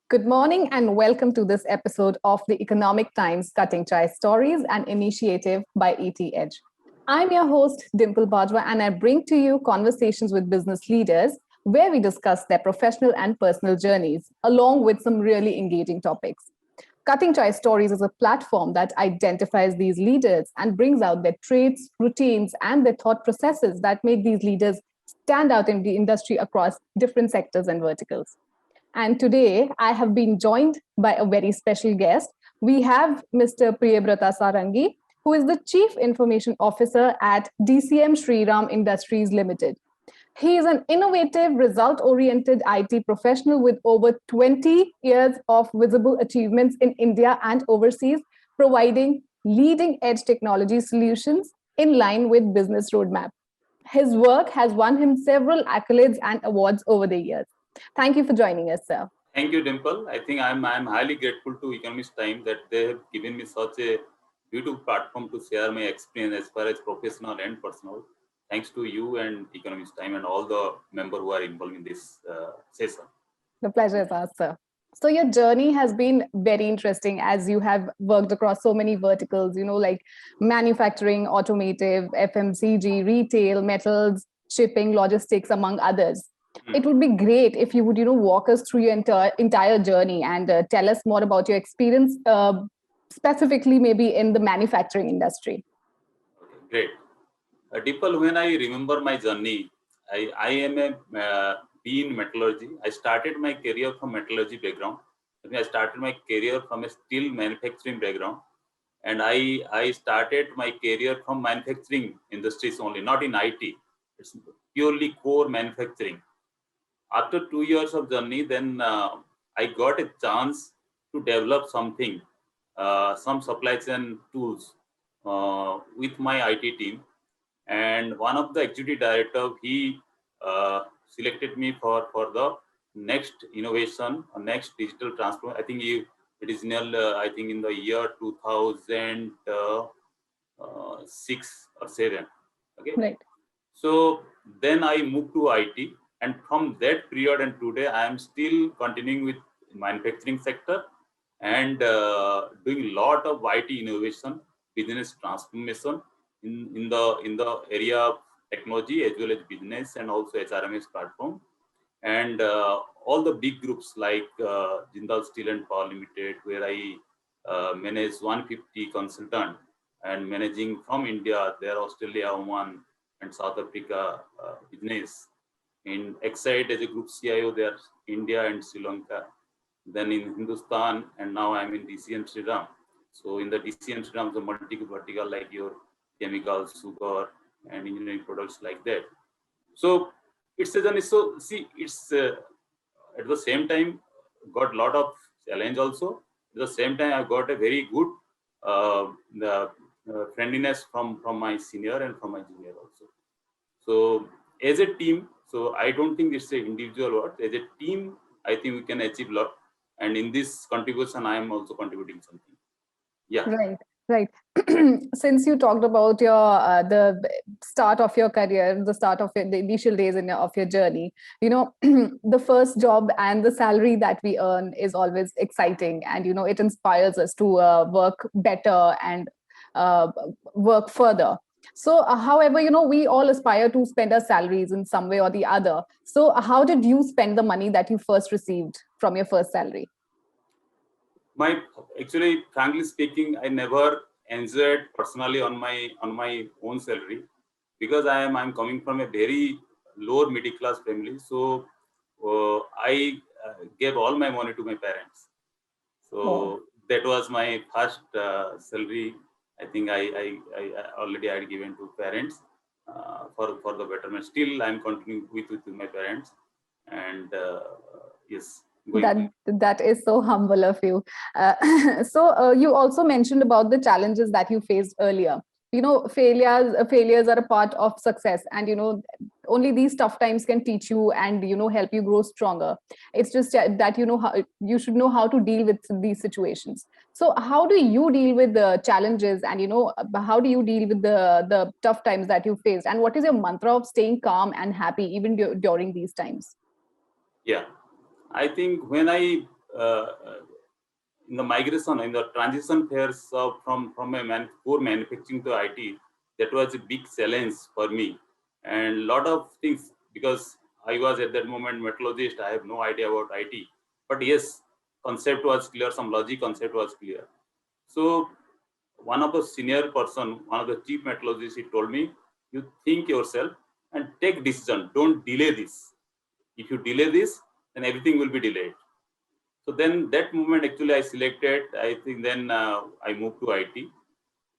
Good morning and welcome to this episode of the Economic Times Cutting Chai Stories, an initiative by ET Edge. I'm your host, Dimple Bajwa, and I bring to you conversations with business leaders where we discuss their professional and personal journeys, along with some really engaging topics. Cutting Chai Stories is a platform that identifies these leaders and brings out their traits, routines, and their thought processes that make these leaders stand out in the industry across different sectors and verticals. And today I have been joined by a very special guest. We have Mr. Priyabrata Sarangi, who is the Chief Information Officer at DCM Shriram Industries Limited. He is an innovative, result-oriented IT professional with over 20 years of visible achievements in India and overseas, providing leading-edge technology solutions in line with business roadmap. His work has won him several accolades and awards over the years. Thank you for joining us, sir. Thank you, Dimple. I think I'm highly grateful to Economist Time that they have given me such a beautiful platform to share my experience as far as professional and personal. Thanks to you and Economist Time and all the members who are involved in this session. The pleasure is ours, sir. So your journey has been very interesting as you have worked across so many verticals, like manufacturing, automotive, FMCG, retail, metals, shipping, logistics, among others. It would be great if you would, walk us through your entire journey and tell us more about your experience, specifically maybe in the manufacturing industry. Okay, great. Dimple, when I remember my journey, I am a B in metallurgy. I started my career from metallurgy background. I started my career from a steel manufacturing background. And I started my career from manufacturing industries only, not in IT. It's purely core manufacturing. After 2 years of journey, then I got a chance to develop something, some supply chain tools with my IT team. And one of the executive director, he selected me for the next innovation, or next digital transformation. I think it is near, I think in the year 2006 or 7. Okay. Right. So then I moved to IT. And from that period and today, I am still continuing with manufacturing sector and doing a lot of IT innovation, business transformation in the area of technology as well as business and also HRMS platform. And all the big groups like Jindal Steel and Power Limited, where I manage 150 consultant and managing from India, there Australia, Oman, and South Africa business. In Exide as a group CIO, there India and Sri Lanka. Then in Hindustan, and now I'm in DCM Shriram. So in the DCM Shriram, the multi-vertical like your chemicals, sugar, and engineering products like that. So it's a journey. So see, it's at the same time got a lot of challenge also. At the same time, I got a very good friendliness from my senior and from my junior also. So as a team, so I don't think it's an individual work. As a team, I think we can achieve a lot. And in this contribution, I am also contributing something. Yeah. Right. Since you talked about your the start of your career, the start of the initial days of your journey, the first job and the salary that we earn is always exciting, and it inspires us to work better and work further. So, however, we all aspire to spend our salaries in some way or the other. So, how did you spend the money that you first received from your first salary? Actually, frankly speaking, I never enjoyed personally on my own salary because I'm coming from a very lower middle class family. So I gave all my money to my parents. So that was my first salary. I think I already had given to parents for the betterment. Still, I'm continuing with my parents, and yes. That is so humble of you. So you also mentioned about the challenges that you faced earlier. Failures are a part of success, and only these tough times can teach you and help you grow stronger. It's just that how you should know how to deal with these situations. So how do you deal with the challenges, and how do you deal with the tough times that you faced, and what is your mantra of staying calm and happy even during these times? Yeah, I think when I in the migration, in the transition phase from a core manufacturing to IT, that was a big challenge for me. And a lot of things, because I was at that moment metallurgist, I have no idea about IT. But yes, concept was clear, some logic concept was clear. So one of the senior person, one of the chief metallurgists, he told me, you think yourself and take decision, don't delay this. If you delay this, then everything will be delayed. So then that moment actually I selected, I think then I moved to IT.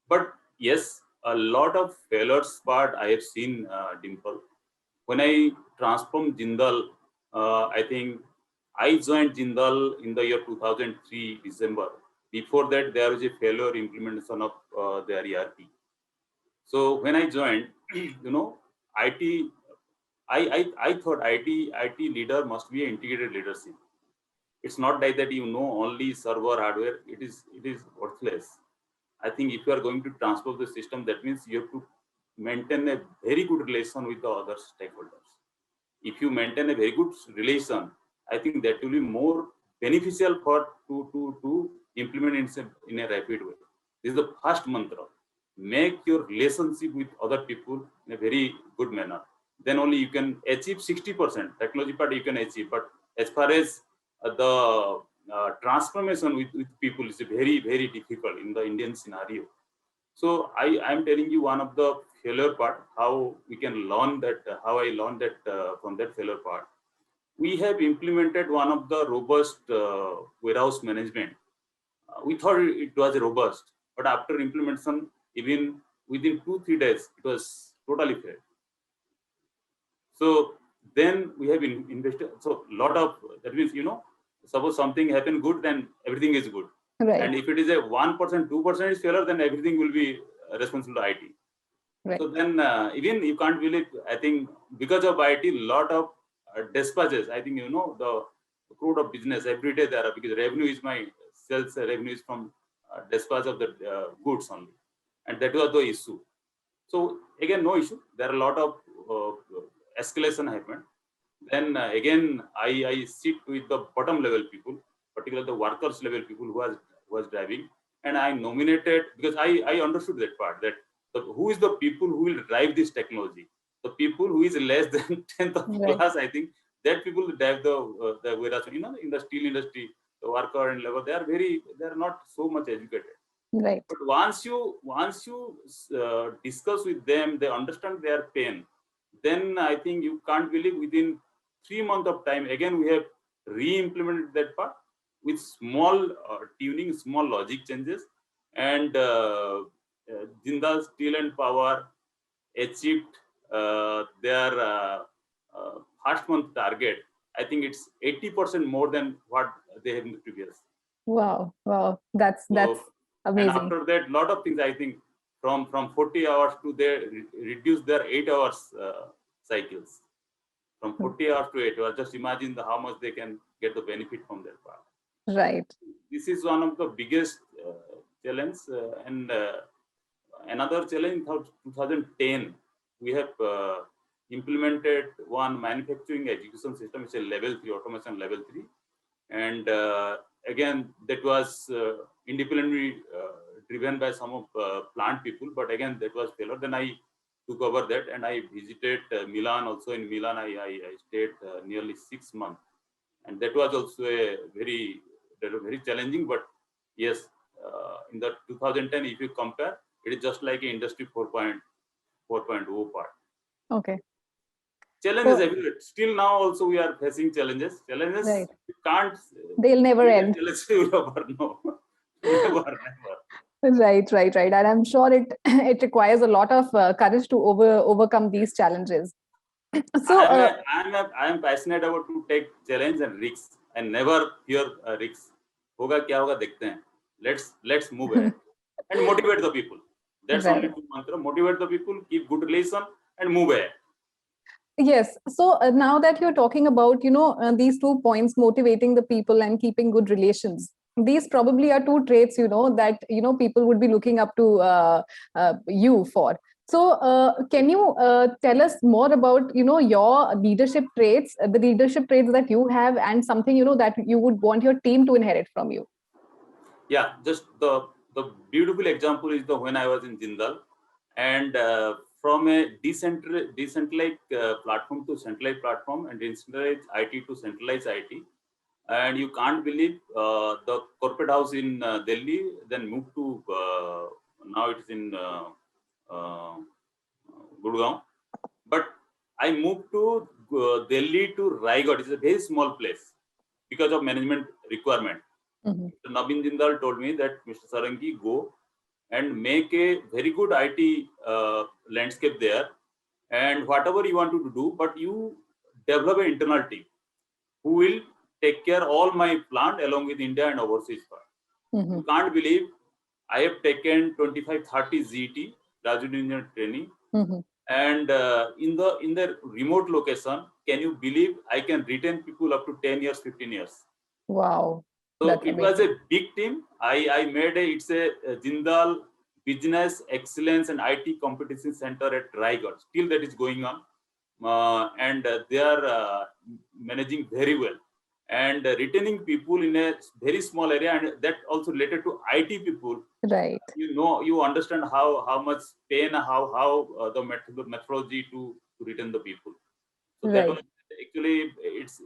But yes, a lot of failures part I have seen, Dimple. When I transformed Jindal, I think I joined Jindal in the year 2003, December. Before that, there was a failure implementation of their ERP. So when I joined, IT, I thought IT leader must be an integrated leadership. It's not like that you know only server hardware. It is worthless. I think if you are going to transform the system, that means you have to maintain a very good relation with the other stakeholders. If you maintain a very good relation, I think that will be more beneficial for to implement in a rapid way. This is the first mantra. Make your relationship with other people in a very good manner. Then only you can achieve 60%. Technology part you can achieve, but as far as the transformation with people is very, very difficult in the Indian scenario. So I am telling you one of the failure part, how we can learn that, how I learned that from that failure part. We have implemented one of the robust warehouse management. We thought it was robust, but after implementation, even within 2-3 days, it was totally failed. So then we have invested. So a lot of, that means, suppose something happened good, then everything is good. Right. And if it is a 1%, 2% is failure, then everything will be responsible to IT. Right. So then even you can't believe, I think because of IT, lot of dispatches, I think, the crowd of business every day there are, because revenue is my sales revenue is from dispatch of the goods only. And that was the issue. So again, no issue. There are a lot of escalation happened. Then again, I sit with the bottom level people, particularly the workers level people who was driving, and I nominated, because I understood that part, that who is the people who will drive this technology. The people who is less than 10th of class, I think that people drive the warehouse. In the steel industry, the worker and labor, they are not so much educated. Right. But once you discuss with them, they understand their pain. Then I think you can't believe within 3 months of time, again we have re-implemented that part with small tuning, small logic changes, and Jindal Steel and Power achieved their first month target. I think it's 80% more than what they have in the previous. Wow, that's amazing. And after that, lot of things, I think from 40 hours to they reduce their 8 hours cycles. From 40 hours to 8 hours. Just imagine how much they can get the benefit from that part. Right. This is one of the biggest challenge. And another challenge in 2010, we have implemented one manufacturing execution system. It's a level 3, automation level 3. And again, that was independently driven by some of plant people, but again, that was failure. Then I took over that and I visited Milan. Also in Milan, I stayed nearly 6 months. And that was also very challenging, but yes, in the 2010, if you compare, it is just like an industry 4.0 part. Okay. Challenges everywhere. Still now also we are facing challenges. Challenges, right. You can't. They'll never end. No. never. Right. And I'm sure it requires a lot of courage to overcome these challenges. So I am passionate about to take challenge and risks and never fear risks. होगा क्या होगा देखते हैं. Let's move ahead and motivate the people. That's only two mantra. Motivate the people, keep good relation, and move ahead. Yes. So now that you're talking about, these 2 points, motivating the people and keeping good relations, these probably are 2 traits, that, people would be looking up to you for. So, can you tell us more about, your leadership traits, the leadership traits that you have, and something, that you would want your team to inherit from you? Yeah, just the beautiful example is the when I was in Jindal, and from a decentralized platform to centralized platform, and decentralized IT to centralized IT, and you can't believe the corporate house in Delhi then moved to now it is in uh, Gurgaon, but I moved to Delhi to Raigad. It's a very small place because of management requirement. Mm-hmm. Navin Jindal told me that Mr. Sarangi, go and make a very good IT landscape there, and whatever you want to do, but you develop an internal team who will take care all my plant along with India and overseas part. Mm-hmm. You can't believe I have taken 25-30 ZT, graduate engineer training, Mm-hmm. and in the remote location, can you believe I can retain people up to 10 years, 15 years? Wow. So That's it amazing. was a big team. I made it's a Jindal Business Excellence and IT Competition Center at Raigad. Still that is going on. And they are managing very well and retaining people in a very small area, and that also related to IT people. Right. You understand how much pain, how the methodology to retain the people. So that Right. was actually it's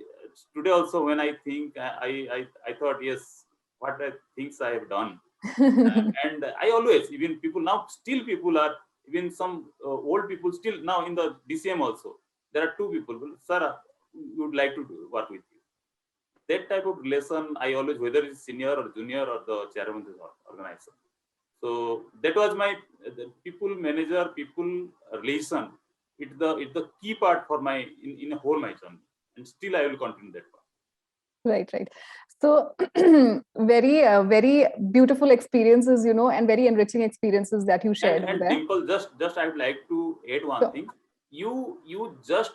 today also when I think I thought, yes, what are things I have done. And I always, even people now, still people are, even some old people still now in the DCM also, there are two people, sir, we would like to work with you. That type of relation I always, whether it's senior or junior or the chairman of the organization. So that was my the people manager, people relation. It's the key part for my in a whole my journey, and still I will continue that part. Right. So very beautiful experiences, and very enriching experiences that you shared over And there. Dimple, just I would like to add one So, thing. You just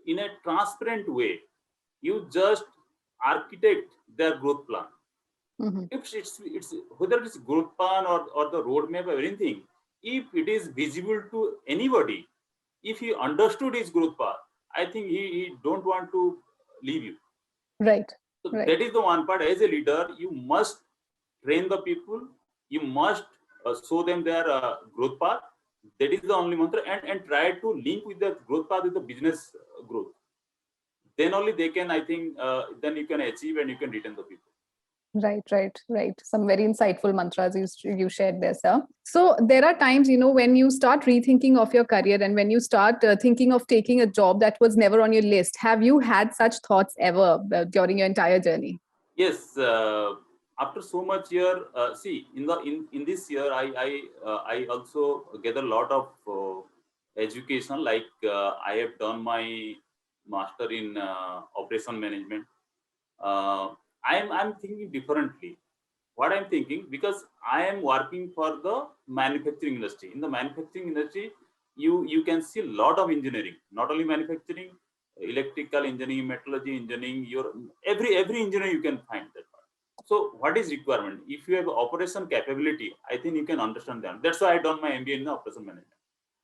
in a transparent way, you just architect their growth plan. mm-hmm. If it's whether it's growth plan or the roadmap or anything, if it is visible to anybody, if he understood his growth path, I think he don't want to leave you. Right. So Right. that is the one part. As a leader, you must train the people. You must show them their growth path. That is the only mantra, and try to link with the growth path with the business growth. Then only they can, I think, then you can achieve and you can retain the people. Right. Some very insightful mantras you shared there, sir. So there are times, when you start rethinking of your career and when you start thinking of taking a job that was never on your list. Have you had such thoughts ever during your entire journey? Yes. After so much year, see in this year, I also get a lot of education. Like I have done my master in operation management. I'm thinking differently. What I'm thinking, because I am working for the manufacturing industry. In the manufacturing industry, you can see a lot of engineering, not only manufacturing, electrical engineering, metallurgy engineering. Your every engineer you can find that part. So what is requirement? If you have operation capability, I think you can understand that. That's why I done my MBA in the operation management.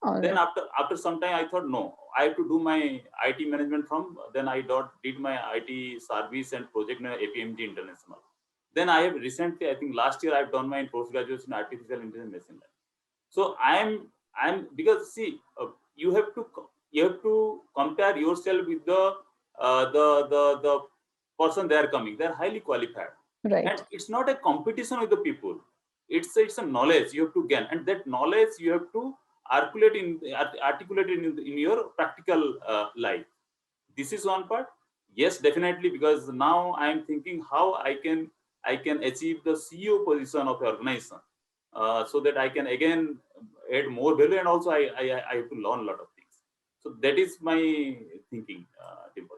All Then right. after some time, I thought, no, I have to do my IT management from. Then I did my IT service and project in APMG International. Then I have recently, I think last year, I've done my post graduation in artificial intelligence machine learning. So I'm because see, you have to compare yourself with the person they are coming. They are highly qualified, Right. and it's not a competition with the people. It's a knowledge you have to gain, and that knowledge you have to articulate in your practical life. This is one part. Yes, definitely, because now I am thinking how I can achieve the CEO position of the organization, so that I can again add more value, and also I have to learn a lot of things. So that is my thinking, Dimple.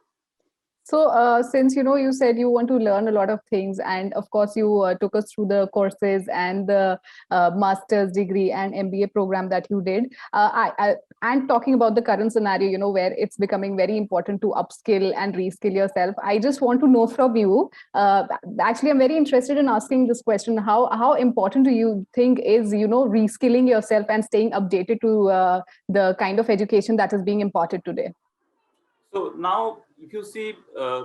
So, since you said you want to learn a lot of things, and of course, you took us through the courses and the master's degree and MBA program that you did. and talking about the current scenario, where it's becoming very important to upskill and reskill yourself, I just want to know from you. Actually, I'm very interested in asking this question: how important do you think is reskilling yourself and staying updated to the kind of education that is being imparted today? So now, if you see, uh,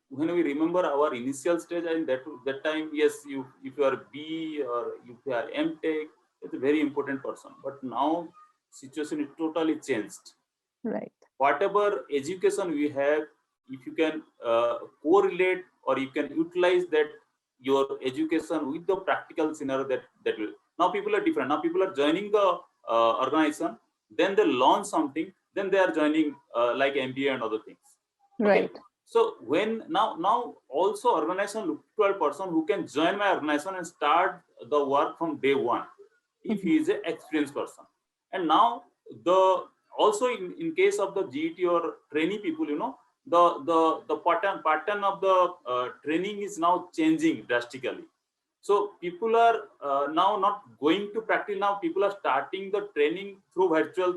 when we remember our initial stage, and that time, yes, if you are B or if you are M Tech, it's a very important person. But now, situation is totally changed. Right. Whatever education we have, if you can correlate or you can utilize that your education with the practical scenario, that will. Now people are different. Now people are joining the organization, then they learn something, then they are joining like MBA and other things. Okay. Right. So when now also organization look to a person who can join my organization and start the work from day one, if he is an experienced person. And now the also in case of the GET or trainee people, the pattern of the training is now changing drastically. So people are now not going to practice. Now people are starting the training through virtual,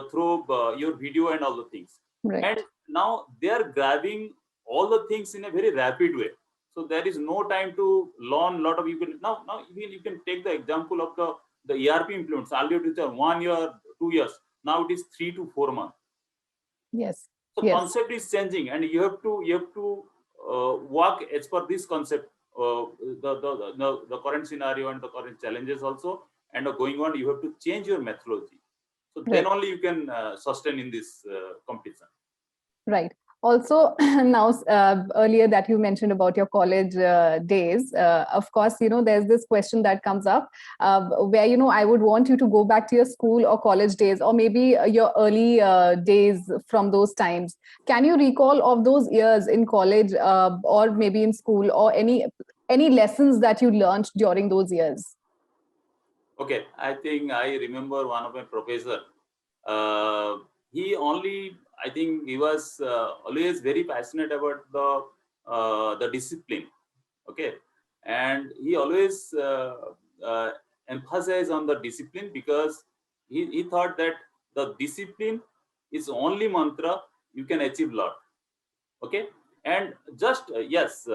through your video and all the things. Right. And now they are grabbing all the things in a very rapid way. So there is no time to learn a lot of. You can now even you can take the example of the ERP implements. Earlier it was 1 year, 2 years. Now it is 3 to 4 months. Yes. So yes. Concept is changing, and you have to work as per this concept. The current scenario and the current challenges also, and going on, you have to change your methodology. So then Right. only you can sustain in this competition. Right. Also, now earlier that you mentioned about your college days, of course, there's this question that comes up where, I would want you to go back to your school or college days, or maybe your early days from those times. Can you recall of those years in college or maybe in school, or any lessons that you learned during those years? Okay, I think I remember one of my professor. I think he was always very passionate about the discipline. Okay, and he always emphasized on the discipline, because he thought that the discipline is only mantra you can achieve lot. Okay, and just yes,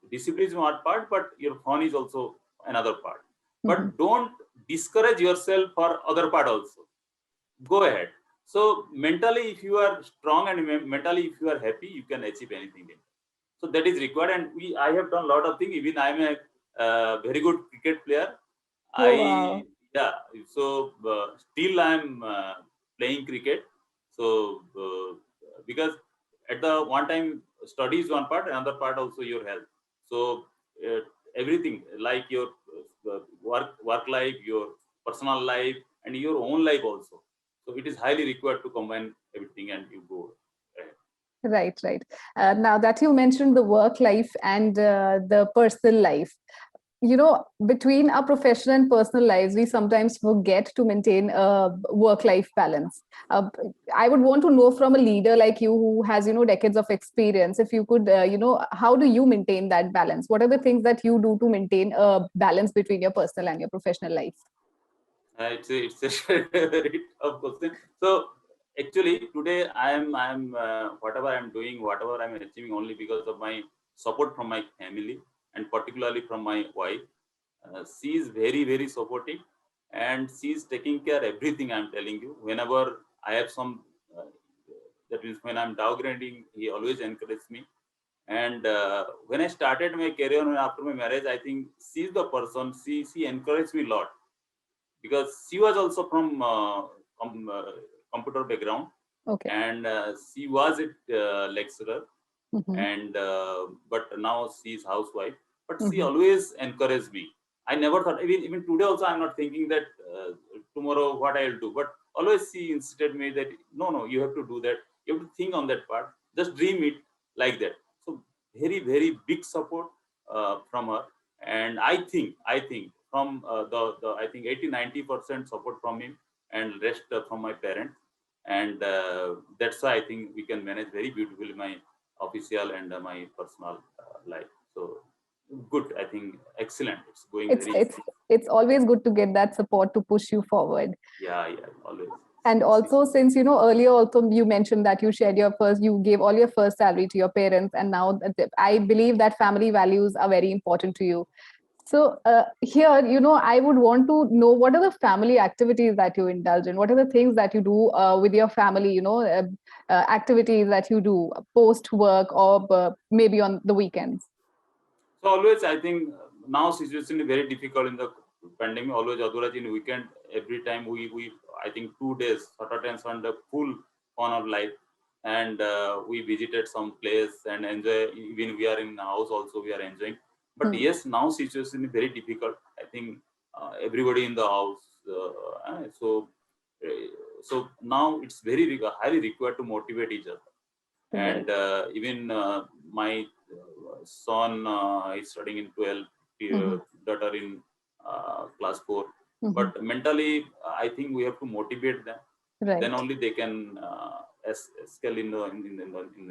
discipline is one part, but your fun is also another part. But don't discourage yourself for other part also. Go ahead. So mentally, if you are strong and mentally if you are happy, you can achieve anything. So that is required, and I have done a lot of things. Even I'm a very good cricket player. Oh, wow. So still I'm playing cricket. So because at the one time study is one part, another part also your health. So uh, everything like your work life, your personal life, and your own life also. So it is highly required to combine everything, and you go ahead. Right, right. Now that you mentioned the work life and the personal life, between our professional and personal lives, we sometimes forget to maintain a work-life balance. I would want to know from a leader like you who has, decades of experience, if you could, how do you maintain that balance? What are the things that you do to maintain a balance between your personal and your professional life? It's a very tough question. So actually today I'm whatever I'm doing, whatever I'm achieving, only because of my support from my family, and particularly from my wife. She is very supportive, and she is taking care everything. I'm telling you, whenever I have some that means when I'm downgrading, he always encourages me. And when I started my career after my marriage, I think she's the person. She encouraged me a lot, because she was also from computer background. Okay. And she was a lecturer, Mm-hmm. and but now she's housewife. But she Mm-hmm. always encouraged me. I never thought, even today also, I'm not thinking that tomorrow what I'll do. But always she insisted me that no, you have to do that. You have to think on that part. Just dream it like that. So very big support from her. And I think from the I think 80-90% support from him, and rest from my parents. And that's why I think we can manage very beautifully my official and my personal life. So good, I think excellent. It's going It's very it's it's always good to get that support to push you forward. yeah, always. And also, since earlier also you mentioned that you gave all your first salary to your parents, and now I believe that family values are very important to you. So here, I would want to know, what are the family activities that you indulge in? What are the things that you do with your family? Activities that you do post work or maybe on the weekends. So always, I think now situation is very difficult in the pandemic. Always, otherwise in weekend, every time we I think 2 days, Saturday and Sunday, full on our life, and we visited some place and enjoy. Even we are in the house, also we are enjoying. But yes, now situation is very difficult. I think everybody in the house, so now it's very highly required to motivate each other. And even my son is studying in 12th, daughter in class 4. But mentally, I think we have to motivate them. Right. Then only they can scale in the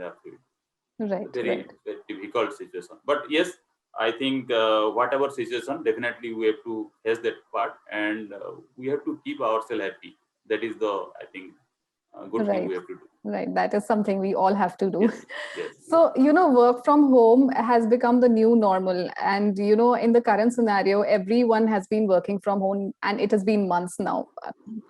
activity. Right. Very difficult situation. But yes, I think whatever situation, definitely we have to face that part, and we have to keep ourselves happy. That is the, I think, good thing we have to do. Right. That is something we all have to do. Yes. So, work from home has become the new normal. And, in the current scenario, everyone has been working from home, and it has been months now,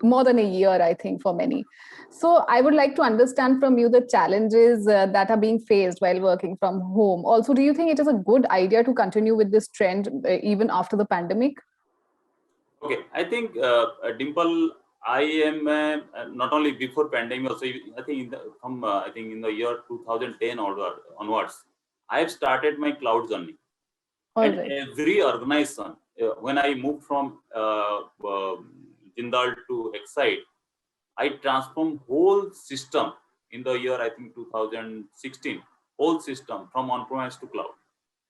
more than a year, I think, for many. So I would like to understand from you the challenges that are being faced while working from home. Also, do you think it is a good idea to continue with this trend even after the pandemic? Okay. I think, Dimple, I am not only before pandemic, also I think in the year 2010 onwards, I have started my cloud journey. And every organization, when I moved from Jindal to Excite, I transformed whole system in the year, I think 2016, whole system from on-premise to cloud.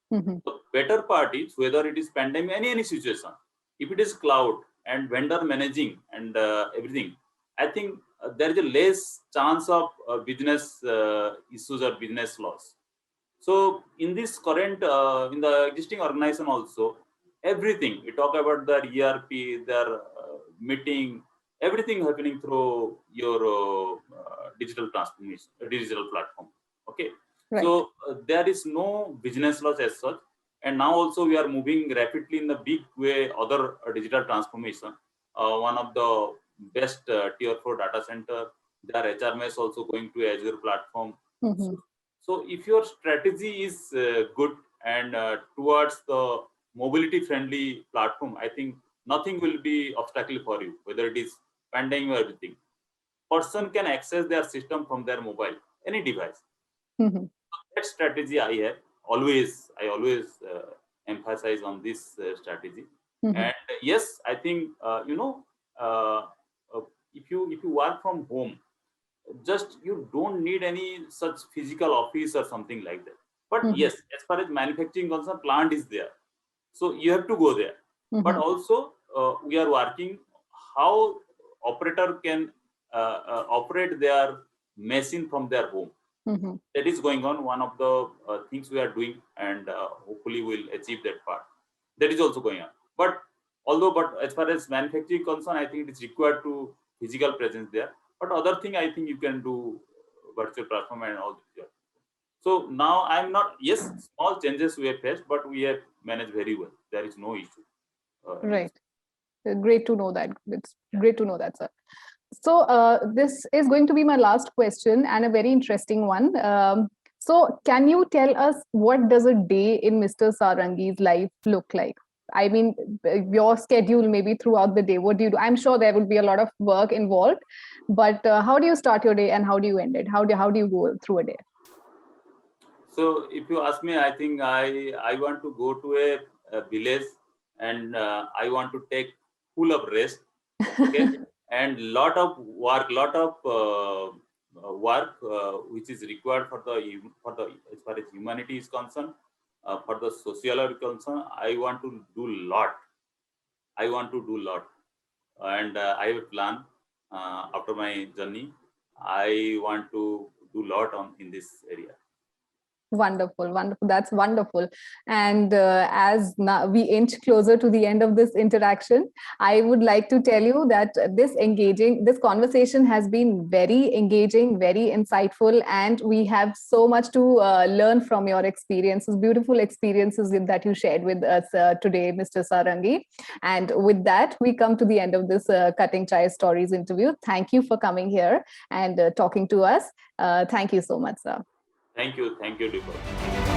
The better part is, whether it is pandemic, any situation, if it is cloud and vendor managing and everything, I think there is a less chance of business issues or business loss. So in this current, in the existing organization also, everything, we talk about their ERP, their meeting, everything happening through your digital transformation, digital platform. Okay. Right. So there is no business loss as such. And now also we are moving rapidly in the big way, other digital transformation. One of the best tier 4 data center, their HRMS also going to Azure platform. So if your strategy is good and towards the mobility friendly platform, I think nothing will be obstacle for you, whether it is pandemic or everything. Person can access their system from their mobile, any device. That strategy I always emphasize on this strategy. And yes, I think if you work from home, just you don't need any such physical office or something like that. But yes, as far as manufacturing concerned, plant is there, so you have to go there. But also we are working how operator can operate their machine from their home. That is going on. One of the things we are doing, and hopefully we'll achieve that part. That is also going on. But as far as manufacturing concerned, I think it is required to physical presence there. But other thing, I think you can do virtual platform and all this. So now I'm not, yes, small changes we have faced, but we have managed very well. There is no issue. Right. Great to know that. It's great to know that, sir. So this is going to be my last question, and a very interesting one. So can you tell us, what does a day in Mr. Sarangi's life look like? I mean, your schedule maybe throughout the day. What do you do? I'm sure there would be a lot of work involved, but how do you start your day and how do you end it? How do you go through a day? So if you ask me, I think I want to go to a village, and I want to take full of rest. Okay. And lot of work which is required for the as far as humanity is concerned, for the social concern, I want to do lot. And I have a plan after my journey. I want to do lot in this area. Wonderful, wonderful. That's wonderful. And as now we inch closer to the end of this interaction, I would like to tell you that this conversation has been very engaging, very insightful, and we have so much to learn from your experiences, beautiful experiences that you shared with us today, Mr. Sarangi. And with that, we come to the end of this Cutting Chai Stories interview. Thank you for coming here and talking to us. Thank you so much, sir. Thank you, Deepak.